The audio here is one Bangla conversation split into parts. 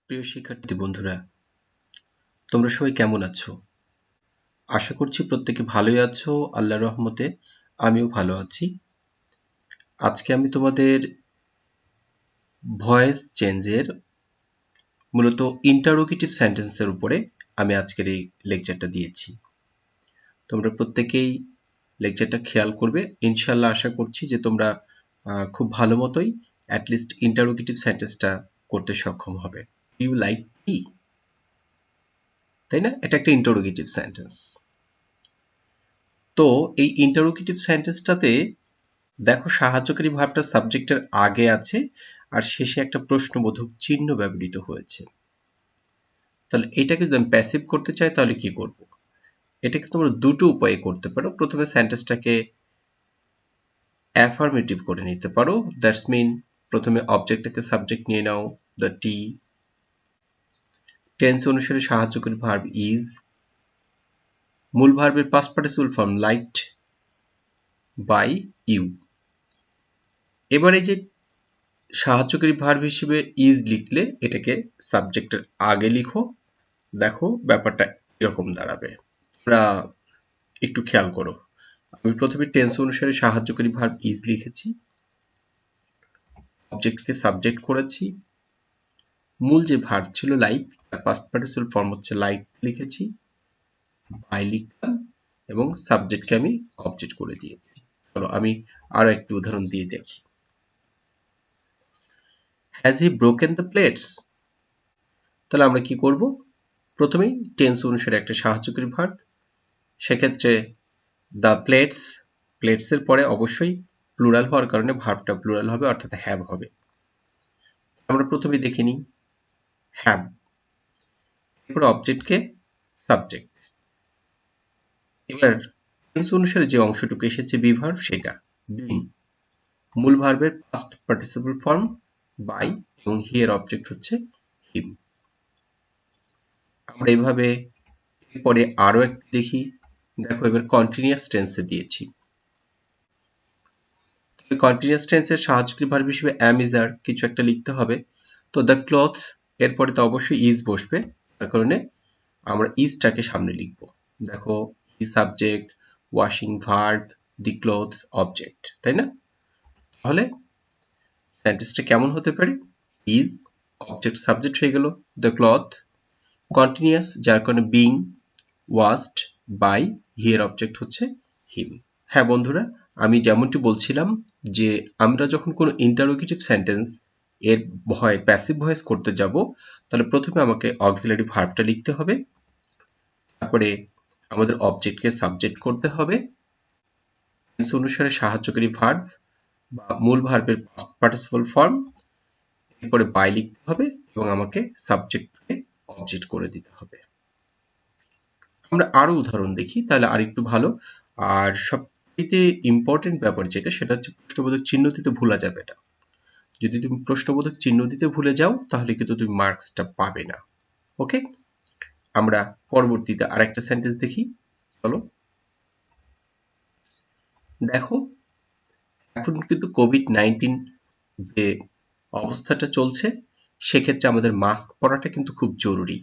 প্রিয় শিক্ষার্থী বন্ধুরা, তোমরা সবাই কেমন আছো? আশা করছি প্রত্যেকে ভালোই আছো। আল্লাহর রহমতে আমিও ভালো আছি। আজকে আমি তোমাদের ভয়েস চেঞ্জের মূলত ইন্টারোগেটিভ সেন্টেন্সের উপরে আমি আজকের এই লেকচারটা দিয়েছি। তোমরা প্রত্যেকেই লেকচারটা খেয়াল করবে। ইনশাআল্লাহ আশা করছি যে তোমরা খুব ভালো মতোই অ্যাটলিস্ট ইন্টারোগেটিভ সেন্টেন্সটা করতে সক্ষম হবে। ইউ লাইক টি, তাই না? এটা একটা ইন্টারোগেটিভ সেন্টেন্স। তো এই ইন্টারোগেটিভ সেন্টেন্সটাতে দেখো সাহায্যকারী ভার্বটা সাবজেক্টের আগে আছে আর শেষে একটা প্রশ্নবোধক চিহ্ন ব্যবহৃত হয়েছে। তাহলে এটাকে যদি আমি প্যাসিভ করতে চাই তাহলে কি করব? এটাকে তোমরা দুটো উপায়ে করতে পারো। প্রথমে সেন্টেন্সটাকে অ্যাফার্মেটিভ করে নিতে পারো। দ্যাটস মিন প্রথমে অবজেক্টটাকে সাবজেক্ট নিয়ে নাও, দ্য টি। টেন্স অনুসারে সাহায্যকারী ভার্ব ইজ, মূল ভার্বের past participle form liked, by, you. এবারে যে সাহায্যকারী ভার্ব হিসেবে ইজ লিখলে এটাকে সাবজেক্টের আগে লিখো। দেখো ব্যাপারটা এরকম দাঁড়াবে। তোমরা একটু খেয়াল করো। আমি প্রথমে টেন্স অনুসারে সাহায্যকারী ভার্ব ইজ লিখেছি, অবজেক্টকে সাবজেক্ট করেছি, মূল যে ভার্ব ছিল লাইক তার পাস্ট পার্টিসিপল ফর্ম হচ্ছে লাইক লিখেছি, বাই লিখলাম এবং সাবজেক্টকে আমি অবজেক্ট করে দিয়েছি। চলো আমি আরো একটি উদাহরণ দিয়ে দেখি। Has he broken the plates? তাহলে আমরা কি করব? প্রথমেই টেন্স অনুসারে একটা সাহায্যকারী ভার্ব, সেক্ষেত্রে দ্য প্লেটস, প্লেটসের পরে অবশ্যই প্লুরাল হওয়ার কারণে ভার্বটা প্লুরাল হবে, অর্থাৎ হ্যাভ হবে। আমরা প্রথমে দেখে নিই হ্যাভ, এরপর অবজেক্টকে সাবজেক্ট। এবার টেন্স অনুসারে যে অংশটুকু এসেছে বি ভার্ব সেটা বিং, মূল ভার্বের পাস্ট পার্টিসিপল ফর্ম বাই এবং হিয়ার অবজেক্ট হচ্ছে হিম। আমরা এইভাবে এরপরে আরো একটি দেখি। দেখো এবার কন্টিনিউয়াস টেন্সে দিয়েছি। কন্টিনিউয়াস টেন্সের সাহায্যকারী ভার্ব হিসেবে অ্যাম ইজ আর কিছু একটা লিখতে হবে। তো দ্য ক্লথ এরপরে তো অবশ্যই ইজ বসবে, তার কারণে আমরা ইজটাকে সামনে লিখব। দেখো ই সাবজেক্ট, ওয়াশিং ভার্ব, দি ক্লথ অবজেক্ট, তাই না? তাহলে সেন্টেন্সটা কেমন হতে পারে? ইজ অবজেক্ট সাবজেক্ট হয়ে গেল, দ্য ক্লথ কন্টিনিউয়াস যার কারণে being, washed by, here object হচ্ছে হিম। হ্যাঁ বন্ধুরা, আমি যেমনটি বলছিলাম যে আমরা যখন কোনো ইন্টারোগেটিভ সেন্টেন্স এর প্যাসিভ ভয়েস করতে যাব তাহলে প্রথমে আমাকে অক্সিলারি ভার্বটা লিখতে হবে, তারপরে আমাদের অবজেক্টকে সাবজেক্ট করতে হবে, টেন্স অনুসারে সাহায্যকারী ভার্ব বা মূল ভার্বের পাস্ট পার্টিসিপল ফর্ম, এরপরে বাই লিখতে হবে এবং আমাকে সাবজেক্টকে অবজেক্ট করে দিতে হবে। আমরা আরো উদাহরণ দেখি তাহলে আরেকটু ভালো। আর সবথেকে ইম্পর্টেন্ট ব্যাপার যেটা সেটা হচ্ছে প্রশ্নবোধক চিহ্ন দিতে ভুলা যাবে না। যদি তুমি প্রশ্নবোধক চিহ্ন দিতে ভুলে যাও তাহলে কিন্তু তুমি মার্কসটা পাবে না। ওকে, আমরা পরবর্তীতে আরেকটা সেন্টেন্স দেখি। চলো দেখো, এখন কিন্তু কোভিড-19 যে অবস্থাটা চলছে সেক্ষেত্রে আমাদের মাস্ক পরাটা কিন্তু খুব জরুরি।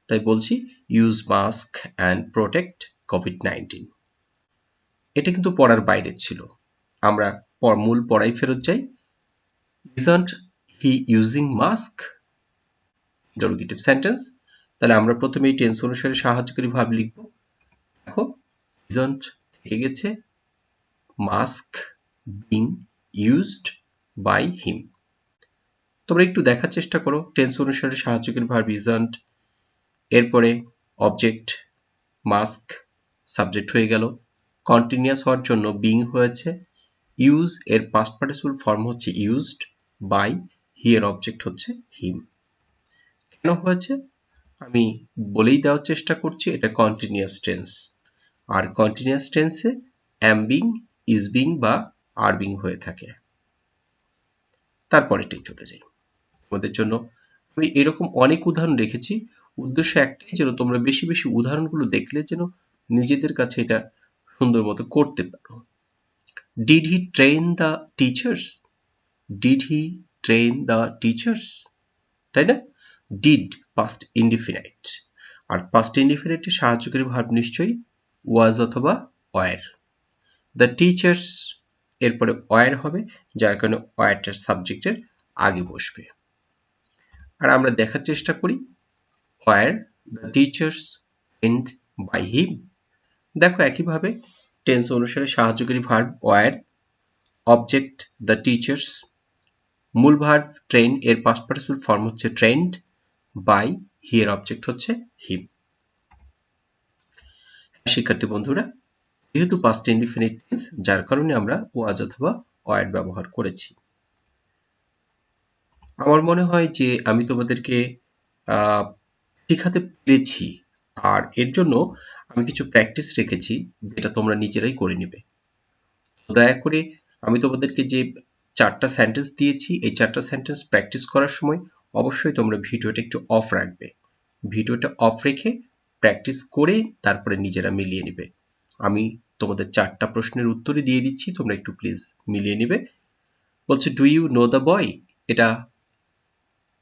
তাই বলছি use mask and protect COVID-19. এটা কিন্তু পড়ার বাইরে ছিল। আমরা মূল পড়াই ফেরত যাই। Isn't he using mask? Interrogative sentence. তাহলে আমরা প্রথমে এই টেন্স অনুসারে সাহায্যকারী ভার্ব লিখব। দেখো isn't থেকে গেছে, mask being used by him. তোমরা একটু দেখার চেষ্টা করো টেন্স অনুসারে সাহায্যকারী ভার্ব isn't, এরপরে অবজেক্ট মাস্ক সাবজেক্ট হয়ে গেল, কন্টিনিউয়াস হওয়ার জন্য বিং হয়েছে, ইউজ এর পাস্ট পার্টিসিপল ফর্ম হচ্ছে ইউজড বাই, হিয়ার অবজেক্ট হচ্ছে হিম। কেন হয়েছে আমি বলেই দেওয়ার চেষ্টা করছি, এটা কন্টিনিউয়াস টেন্স আর কন্টিনিউয়াস টেন্সে অ্যাম বিং, ইজ বিং বা আর বিং হয়ে থাকে। তারপরেটাই চলে যাই। তোমাদের জন্য আমি এরকম অনেক উদাহরণ রেখেছি, উদ্দেশ্য একটাই যেন তোমরা বেশি বেশি উদাহরণগুলো দেখলে যেন নিজেদের কাছে এটা সুন্দর মতো করতে পারো। Did he train the teachers? Did he train the teachers? তাই না? ডিড পাস্ট ইনডিফিনাইট, আর পাস্ট ইনডিফিনাইটের সাহায্যকারী ভার্ব নিশ্চয়ই ওয়াজ অথবা ওয়ার। দ্য টিচার্স এরপরে ওয়ার হবে, যার কারণে ওয়ারটার সাবজেক্টের আগে বসবে। আর আমরা দেখার চেষ্টা করি were the teachers trained by him. দেখো একইভাবে টেন্স অনুসারে সাহায্যকারী verb were, object the teachers, মূল ভার্ব ট্রেন এর পাস্ট পার্টিসিপল ফর্ম হচ্ছে ট্রেন্ড, বাই হি এর অবজেক্ট হচ্ছে হিম। শিক্ষার্থী বন্ধুরা, যেহেতু পাস্ট ইনডিফিনিট টেন্স, যার কারণে আমরা ওয়াজ অথবা ওয়ার ব্যবহার করেছি। আমার মনে হয় যে আমি তোমাদেরকে শেখাতে পেরেছি, আর এর জন্য আমি কিছু প্র্যাকটিস রেখেছি যেটা তোমরা নিজেরাই করে নেবে। দয়া করে আমি তোমাদেরকে যে 4টা সেন্টেন্স দিয়েছি, এই 4টা সেন্টেন্স প্র্যাকটিস করার সময় অবশ্যই তোমরা ভিডিওটা একটু অফ রাখবে। ভিডিওটা অফ রেখে প্র্যাকটিস করে তারপরে নিজেরা মিলিয়ে নেবে। আমি তোমাদের 4টা প্রশ্নের উত্তরই দিয়ে দিচ্ছি, তোমরা একটু প্লিজ মিলিয়ে নেবে। বলছে do you know the boy, এটা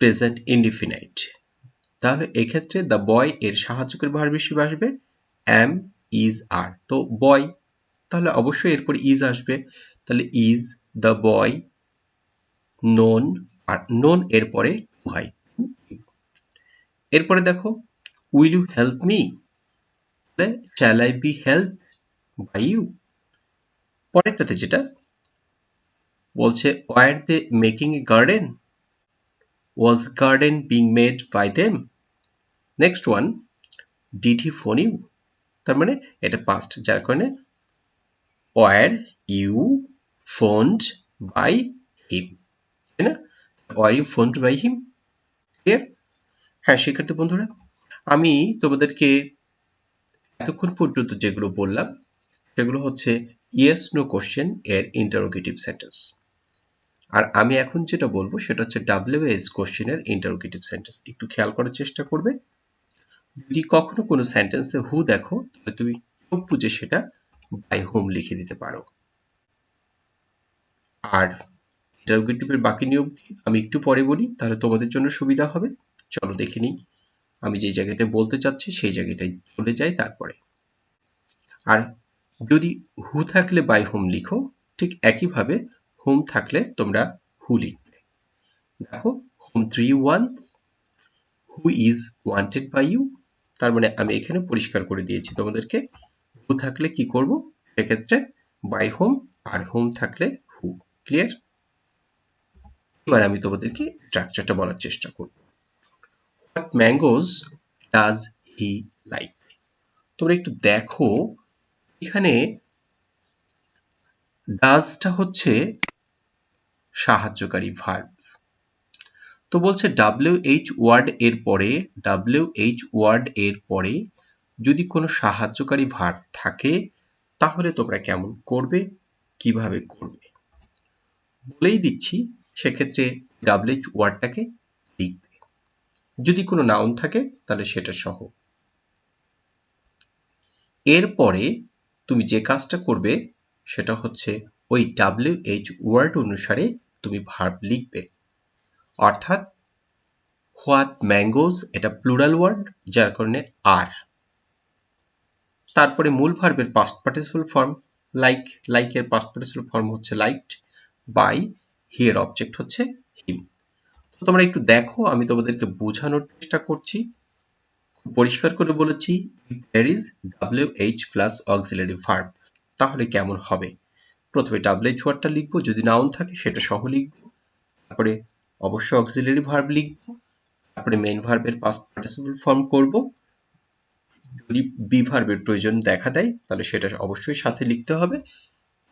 প্রেজেন্ট ইনডিফিনাইট, তাহলে এক্ষেত্রে দ্য বয় এর সাহায্যকারী ভার্ব হিসেবে আসবে অ্যাম, ইজ, আর। তো বয়, তাহলে অবশ্যই এরপর ইজ আসবে, তাহলে ইজ দ্য বয় নোন, আর নোন এরপরে হয়। এরপরে দেখো will you help me, shall I be help by you. পরেরটাতে যেটা বলছে were they making a garden, was garden being made by them. Next one did he phone you, তার মানে এটা পাস্ট, যার কারণে were you phoned by him, তাই না? Were you phoned by him, clear? হ্যাঁ শিক্ষার্থী বন্ধুরা, আমি তোমাদেরকে এতক্ষণ পর্যন্ত যেগুলো বললাম সেগুলো হচ্ছে ইয়েস নো কোশ্চেন এর ইন্টারোগেটিভ সেন্টেন্স, আর আমি এখন যেটা বলবো সেটা হচ্ছে WH কোশ্চেনের ইন্টারোগেটিভ সেন্টেন্স। একটু খেয়াল করার চেষ্টা করবে। যদি কখনো কোনো সেন্টেন্সে হু দেখো, তাহলে তুমি চোখ বুঝে সেটা বাই হোম লিখে দিতে পারো। আর ইন্টারোগেটিভের বাকি নিয়ম আমি একটু পরে বলি, তাহলে তোমাদের জন্য সুবিধা হবে। চলো দেখে নিই, আমি যে জায়গাটা বলতে চাচ্ছি সেই জায়গাটায় চলে যাই তারপরে। আর যদি হু থাকলে বাই হোম লিখো, ঠিক একইভাবে হোম থাকলে তোমরা হু লিখবে। দেখো whom do you want, who is wanted by you, তার মানে আমি এখানে পরিষ্কার করে দিয়েছি তোমাদেরকে হু থাকলে কি করব, সেক্ষেত্রে বাই হোম, আর হোম থাকলে হু। ক্লিয়ার? এবার আমি তোমাদেরকে স্ট্রাকচারটা বলার চেষ্টা করব। What mangoes does he like, তোমরা একটু দেখো এখানে ডাজটা হচ্ছে সাহায্যকারী ভার্ব। তো বলছে WH ওয়ার্ড এর পরে যদি কোনো সাহায্যকারী ভার্ব থাকে তাহলে তোমরা কেমন করবে, কিভাবে করবে বলেই দিচ্ছি। সেক্ষেত্রে WH ওয়ার্ডটাকে লিখবে, যদি কোনো নাউন থাকে তাহলে সেটা সহ। এরপরে তুমি যে কাজটা করবে সেটা হচ্ছে ওই WH ওয়ার্ড অনুসারে তুমি ভার্ব লিখবে। অর্থাৎ হোয়াট ম্যাঙ্গোজ এটা প্লুরাল ওয়ার্ড, যার কারণে আর। তারপরে মূল ভার্বের পাস্ট পার্টিসিপল ফর্ম লাইক, লাইকের পাস্ট পার্টিসিপল ফর্ম হচ্ছে লাইকড, বাই হি এর অবজেক্ট হচ্ছে হিম। তো তোমরা একটু দেখো, আমি তোমাদেরকে বোঝানোর চেষ্টা করছি। পরিষ্কার করে বলেছি there is WH plus auxiliary verb, তাহলে কেমন হবে। প্রথমে WH ওয়ার্ডটা লিখবো, যদি নাউন থাকে সেটা সহ লিখবো, তারপরে অবশ্যই অক্সিলারি ভার্ব লিখবো, তারপরে মেইন ভার্বের পাস্ট পার্টিসিপল ফর্ম করব। যদি বি ভার্বের প্রয়োজন দেখা দেয় তাহলে সেটা অবশ্যই সাথে লিখতে হবে,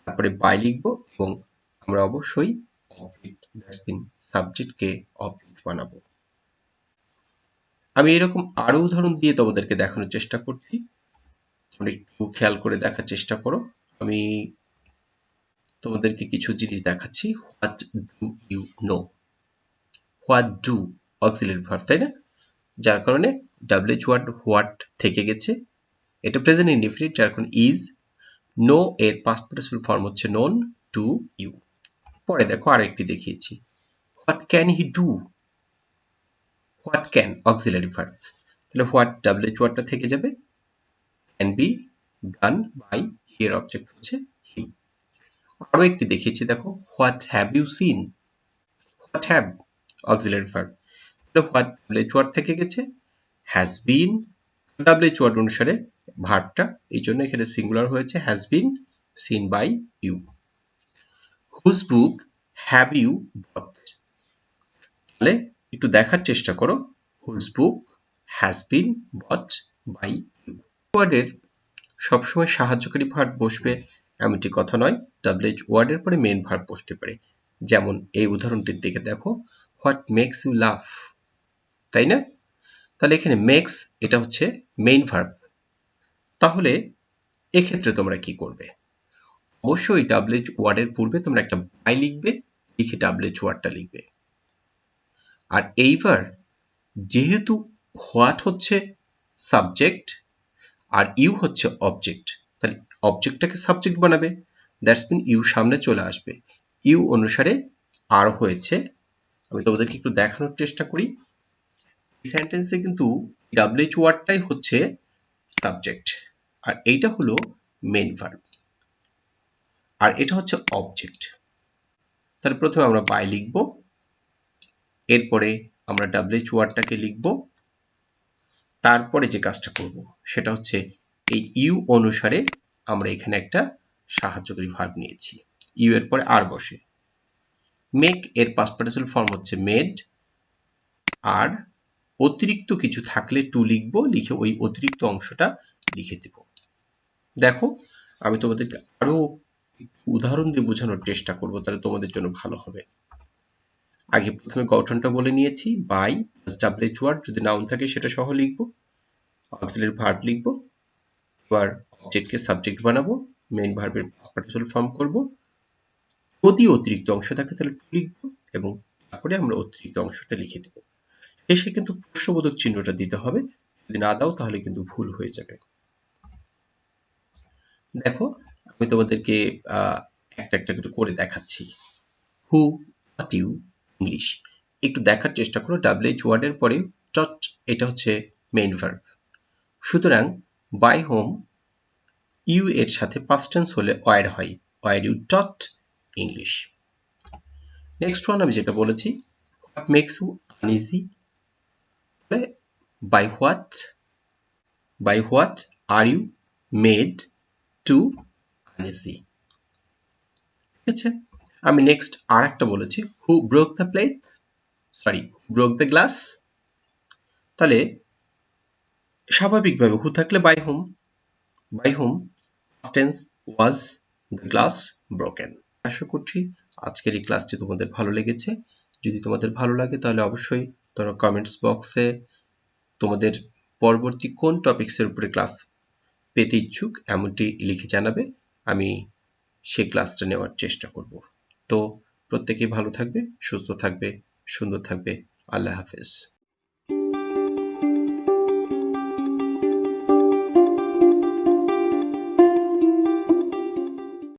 তারপরে বাই লিখব, এবং আমরা অবশ্যই অবজেক্ট সাবজেক্টকে অবজেক্ট বানাবো। আমি এরকম আরো উদাহরণ দিয়ে তোমাদেরকে দেখানোর চেষ্টা করছি, তোমরা একটু খেয়াল করে দেখার চেষ্টা করো। আমি তোমাদেরকে কিছু জিনিস দেখাচ্ছি। What do you know, what do auxiliary verb, তাই না? যার কারণে WH ওয়ার্ড হোয়াট থেকে গেছে, এটা প্রেজেন্ট ইনডিফিনিট, যার কারণে ইজ। নো এর পাস্ট পার্টিসিপল ফর্ম হচ্ছে নোন, টু ইউ। পরে দেখো আরেকটি দেখিয়েছি, what can he do, what can auxiliary verb, তাহলে হোয়াট WH ওয়ার্ডটা থেকে যাবে, ক্যান বি ডান বাই এর অবজেক্ট হচ্ছে হি। আরো একটি দেখিয়েছি দেখো, what have you seen, what have auxiliary verb, তাহলে হোয়াট WH ওয়ার্ড থেকে গেছে, হ্যাজ বিন WH ওয়ার্ড অনুসারে ভার্বটা, এই জন্য এখানে সিঙ্গুলার হয়েছে, has been seen by you. Whose book have you bought, তাহলে একটু দেখার চেষ্টা করো, whose book has been bought by you. ওয়ার্ডের সবসময় সাহায্যকারী ভার্ব বসবে এমনটি কথা নয়, WH ওয়ার্ডের পরে মেইন ভার্ব বসতে পারে। যেমন এই উদাহরণটির দিকে দেখো, হোয়াট মেক্স ইউ লাভ, তাই না? তাহলে এখানে মেক্স এটা হচ্ছে মেইন ভার্ব, তাহলে এক্ষেত্রে তোমরা কি করবে? অবশ্যই WH ওয়ার্ডের পূর্বে তোমরা একটা বাই লিখবে, লিখে WH ওয়ার্ডটা লিখবে। আর এইবার যেহেতু হোয়াট হচ্ছে সাবজেক্ট আর ইউ হচ্ছে অবজেক্ট, তাহলে অবজেক্টটাকে সাবজেক্ট বানাবে, দ্যাটস মিন ইউ সামনে চলে আসবে। ইউ অনুসারে আর হয়েছে, আমি তোমাদেরকে একটু দেখানোর চেষ্টা করি। এই সেন্টেন্সে কিন্তু WH ওয়ার্ডটাই হচ্ছে সাবজেক্ট, আর এইটা হলো মেইন ভার্ব, আর এটা হচ্ছে অবজেক্ট। তাহলে প্রথমে আমরা বাই লিখব, এরপরে আমরা WH ওয়ার্ডটাকে লিখব, তারপরে যে কাজটা করব সেটা হচ্ছে এই ইউ অনুসারে আমরা এখানে একটা সাহায্যকারী ভার্ব নিয়েছি, ইউ এর পরে আর বসে। মেক এর পাস্ট পার্টিসিপল ফর্ম হচ্ছে মেড, আর অতিরিক্ত কিছু থাকলে টু লিখব, লিখে ওই অতিরিক্ত অংশটা লিখে দেব। দেখো আমি তোমাদেরকে আরো উদাহরণ দিয়ে বোঝানোর চেষ্টা করব, তাহলে তোমাদের জন্য ভালো হবে। আগে প্রথমে গঠনটা বলে নিয়েছি, বাই প্লাস WH ওয়ার্ড, যদি নাউন থাকে সেটা সহ লিখব, অক্সিলারি ভার্ব লিখব, এবার অবজেক্টকে সাবজেক্ট বানাবো, মেইন ভার্বের পার্টিসিপল ফর্ম করব, যদি অতিরিক্ত অংশ থাকে তাহলে টু লিখব, এবং তারপরে আমরা অতিরিক্ত অংশটা লিখে দেব। শেষে কিন্তু প্রশ্নবোধক চিহ্নটা দিতে হবে, যদি না দাও তাহলে কিন্তু ভুল হয়ে যাবে। দেখো আমি তোমাদেরকে একটা একটা করে দেখাচ্ছি। হু, হোয়াট ইউ, ইংলিশ। একটু দেখার চেষ্টা করো, WH ওয়ার্ডের পরে টট এটা হচ্ছে মেইন ভার্ব, সুতরাং বাই হোম ইউ এর সাথে পাস্ট টেন্স হলে ওয়ার হয়, were you taught English. Next one আমি যেটা বলেছি, what makes you uneasy, by what are you made to uneasy. ঠিক আছে, আমি নেক্সট আর একটা বলেছি, who broke the plate, sorry broke the glass, তাহলে স্বাভাবিকভাবে হু থাকলে by whom past tense was the glass broken। আশা করছি আজকের এই ক্লাসটি তোমাদের ভালো লেগেছে। যদি তোমাদের ভালো লাগে তাহলে অবশ্যই তোমরা কমেন্টস বক্সে তোমাদের পরবর্তী কোন টপিকসের উপরে ক্লাস পেতে ইচ্ছুক এমনটি লিখে জানাবে, আমি সেই ক্লাসটা নেওয়ার চেষ্টা করব। তো প্রত্যেকেই ভালো থাকবে, সুস্থ থাকবে, সুন্দর থাকবে। আল্লাহ হাফেজ।